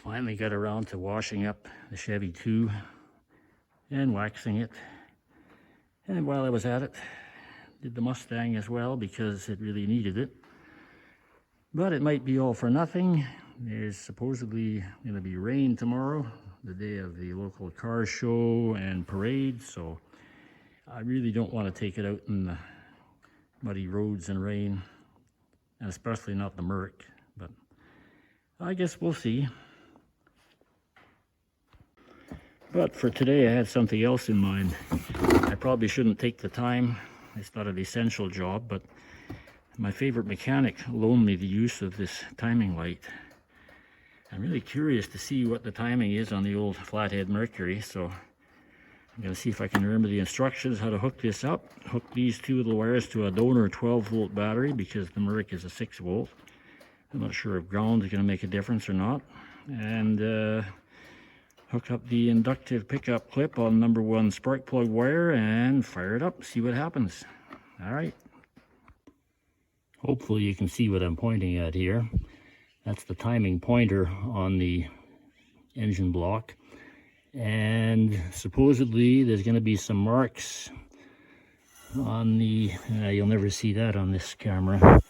Finally got around to washing up the Chevy 2 and waxing it. And while I was at it, did the Mustang as well because it really needed it. But it might be all for nothing. There's supposedly going to be rain tomorrow, the day of the local car show and parade, so I really don't want to take it out in the muddy roads and rain, and especially not the Merc, but I guess we'll see. But for today I had something else in mind. I probably shouldn't take the time, it's not an essential job, but my favorite mechanic loaned me the use of this timing light. I'm really curious to see what the timing is on the old flathead Mercury, so I'm going to see if I can remember the instructions how to hook this up. Hook these two little wires to a donor 12-volt battery because the Merc is a 6-volt. I'm not sure if ground is going to make a difference or not. And hook up the inductive pickup clip on number 1 spark plug wire and fire it up, see what happens. All right. Hopefully you can see what I'm pointing at here. That's the timing pointer on the engine block. And supposedly there's going to be some marks on the, you'll never see that on this camera.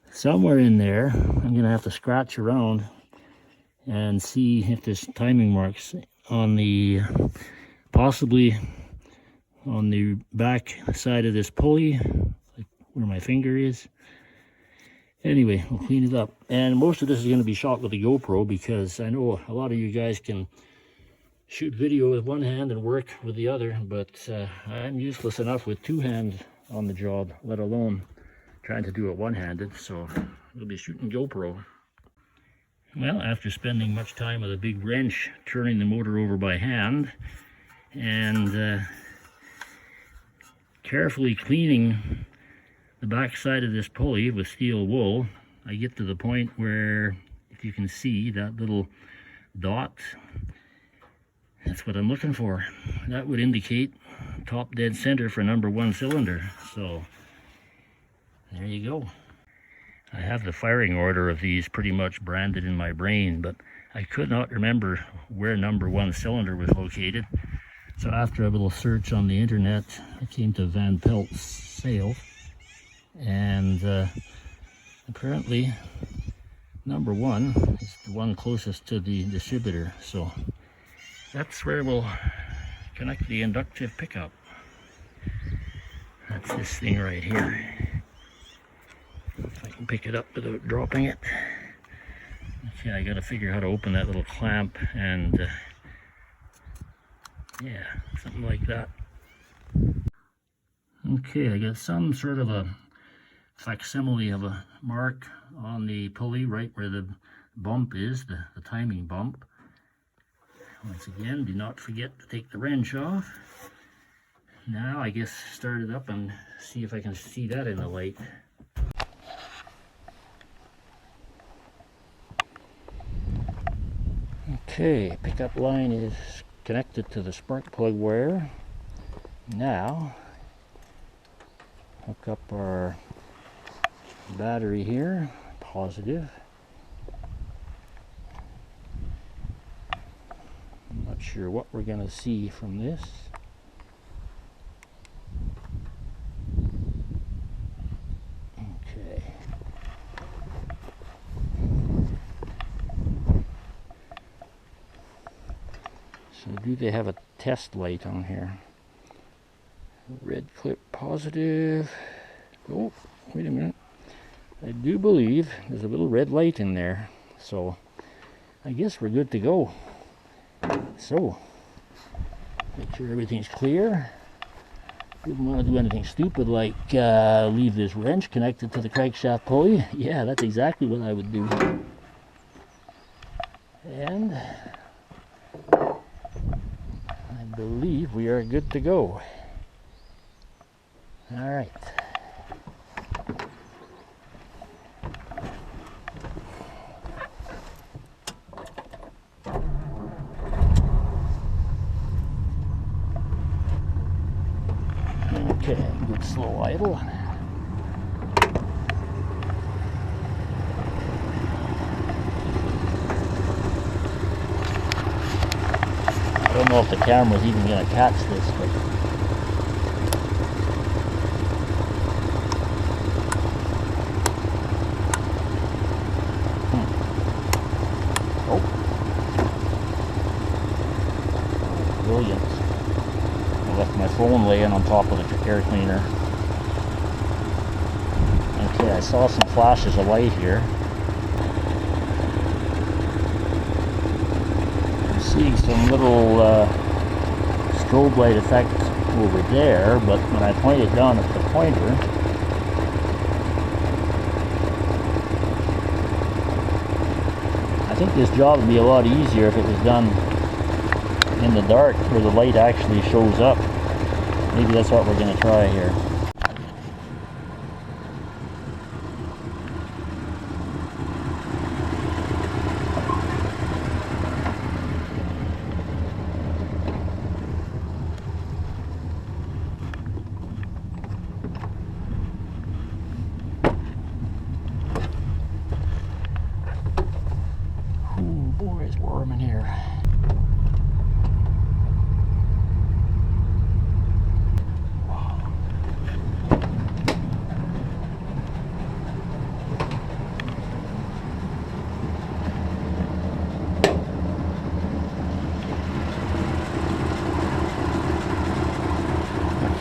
Somewhere in there, I'm going to have to scratch around and see if there's timing marks on the, possibly on the back side of this pulley, like where my finger is. Anyway, we'll clean it up. And most of this is going to be shot with a GoPro because I know a lot of you guys can shoot video with one hand and work with the other, but I'm useless enough with 2 hands on the job, let alone trying to do it one-handed, so we'll be shooting GoPro. Well, after spending much time with a big wrench turning the motor over by hand and carefully cleaning the back side of this pulley with steel wool, I get to the point where, if you can see that little dot, that's what I'm looking for. That would indicate top dead center for number 1 cylinder. So there you go. I have the firing order of these pretty much branded in my brain, but I could not remember where number 1 cylinder was located. So after a little search on the internet, I came to Van Pelt's sale, and apparently number 1 is the one closest to the distributor. So that's where we'll connect the inductive pickup. That's this thing right here. If I can pick it up without dropping it. Okay, I gotta figure how to open that little clamp and yeah, something like that. Okay, I got some sort of a facsimile of a mark on the pulley right where the bump is, the timing bump. Once again, do not forget to take the wrench off. Now I guess start it up and see if I can see that in the light. Okay, pickup line is connected to the spark plug wire. Now, hook up our battery here, positive. I'm not sure what we're going to see from this. Okay. So do they have a test light on here? Red clip positive. Oh, wait a minute. I do believe there's a little red light in there. So I guess we're good to go. So, make sure everything's clear. Didn't want to do anything stupid like leave this wrench connected to the crankshaft pulley. Yeah, that's exactly what I would do. And I believe we are good to go. All right. Okay, good slow idle. don't know if the camera's even going to catch this, but oh, brilliant. I left my phone laying on top of the air cleaner. Okay, I saw some flashes of light here. I'm seeing some little strobe light effect over there, but when I point it down at the pointer, I think this job would be a lot easier if it was done in the dark where the light actually shows up. Maybe that's what we're going to try here. Ooh, boy, it's warm in here.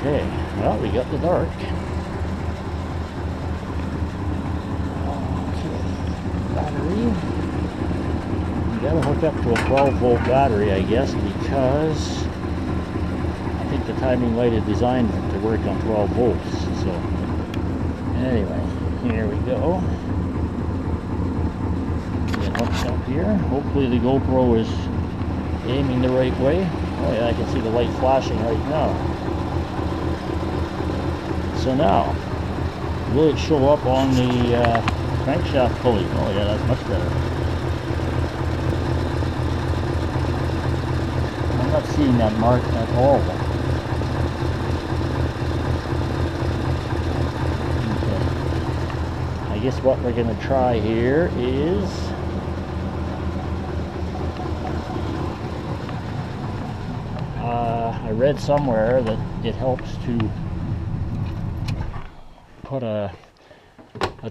Okay, well, we got the dark. Okay, battery. We gotta hook up to a 12-volt battery, I guess, because I think the timing light is designed to work on 12 volts. So, anyway, here we go. Get hooked up here. Hopefully the GoPro is aiming the right way. Oh yeah, I can see the light flashing right now. So now, will it show up on the crankshaft pulley? Oh yeah, that's much better. I'm not seeing that mark at all. Okay. I guess what we're going to try here is I read somewhere that it helps to put a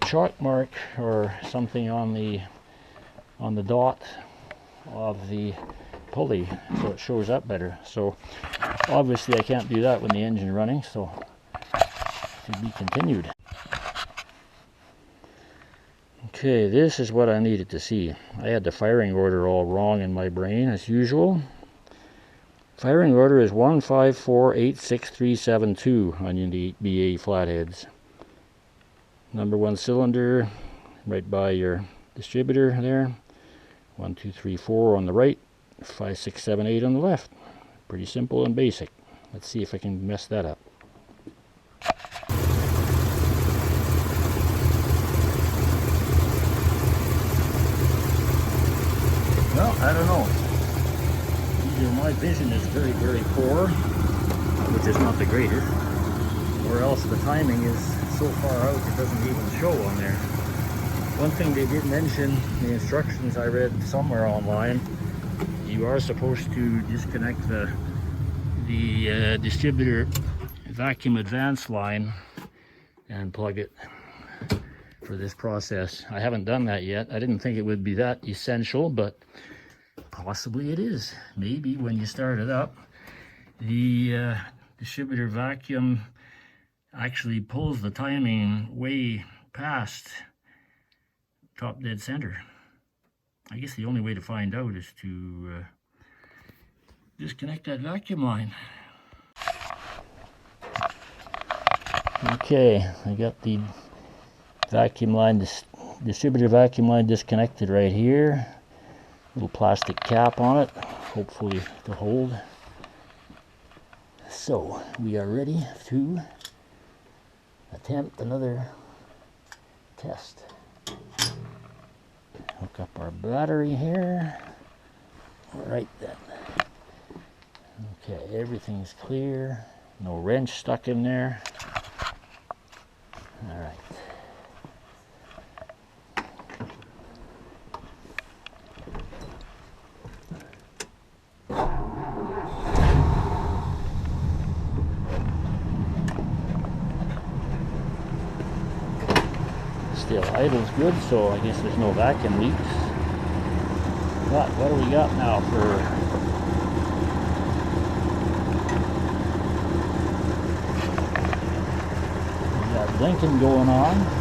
chalk mark or something on the dot of the pulley so it shows up better. So obviously I can't do that when the engine running, so to be continued. Okay, this is what I needed to see. I had the firing order all wrong in my brain as usual. Firing order is 154-86372 on the BA flatheads. Number one cylinder right by your distributor there. 1, 2, 3, 4 on the right. 5, 6, 7, 8 on the left. Pretty simple and basic. Let's see if I can mess that up. Well, I don't know. Either my vision is very, very poor, which is not the greatest, or else the timing is so far out it doesn't even show on there. One thing they did mention in the instructions I read somewhere online, you are supposed to disconnect the distributor vacuum advance line and plug it for this process. I haven't done that yet. I didn't think it would be that essential, but possibly it is. Maybe when you start it up, the distributor vacuum actually pulls the timing way past top dead center. I guess the only way to find out is to disconnect that vacuum line. Okay, I got the vacuum line, distributor vacuum line disconnected right here. Little plastic cap on it, hopefully to hold. So we are ready to attempt another test. Hook up our battery here. Right then. Okay, everything's clear. No wrench stuck in there. All right. idle's good, so I guess there's no vacuum leaks. But what do we got now for... We got blinking going on.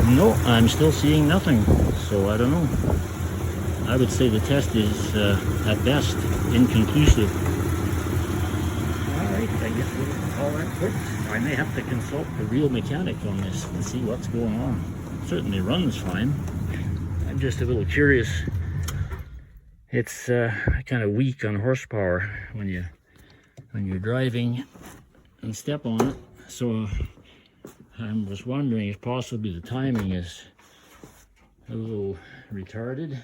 No, I'm still seeing nothing, so I don't know. I would say the test is, at best, inconclusive. Alright, I guess we'll call that quits. I may have to consult the real mechanic on this and see what's going on. It certainly runs fine. I'm just a little curious. It's kind of weak on horsepower when you're driving and step on it, so I was wondering if possibly the timing is a little retarded,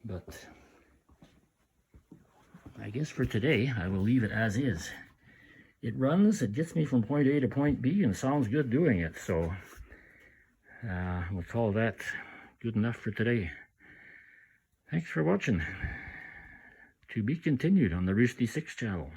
but I guess for today I will leave it as is. It runs, it gets me from point A to point B, and sounds good doing it, so we'll call that good enough for today. Thanks for watching. To be continued on the Roosty 6 channel.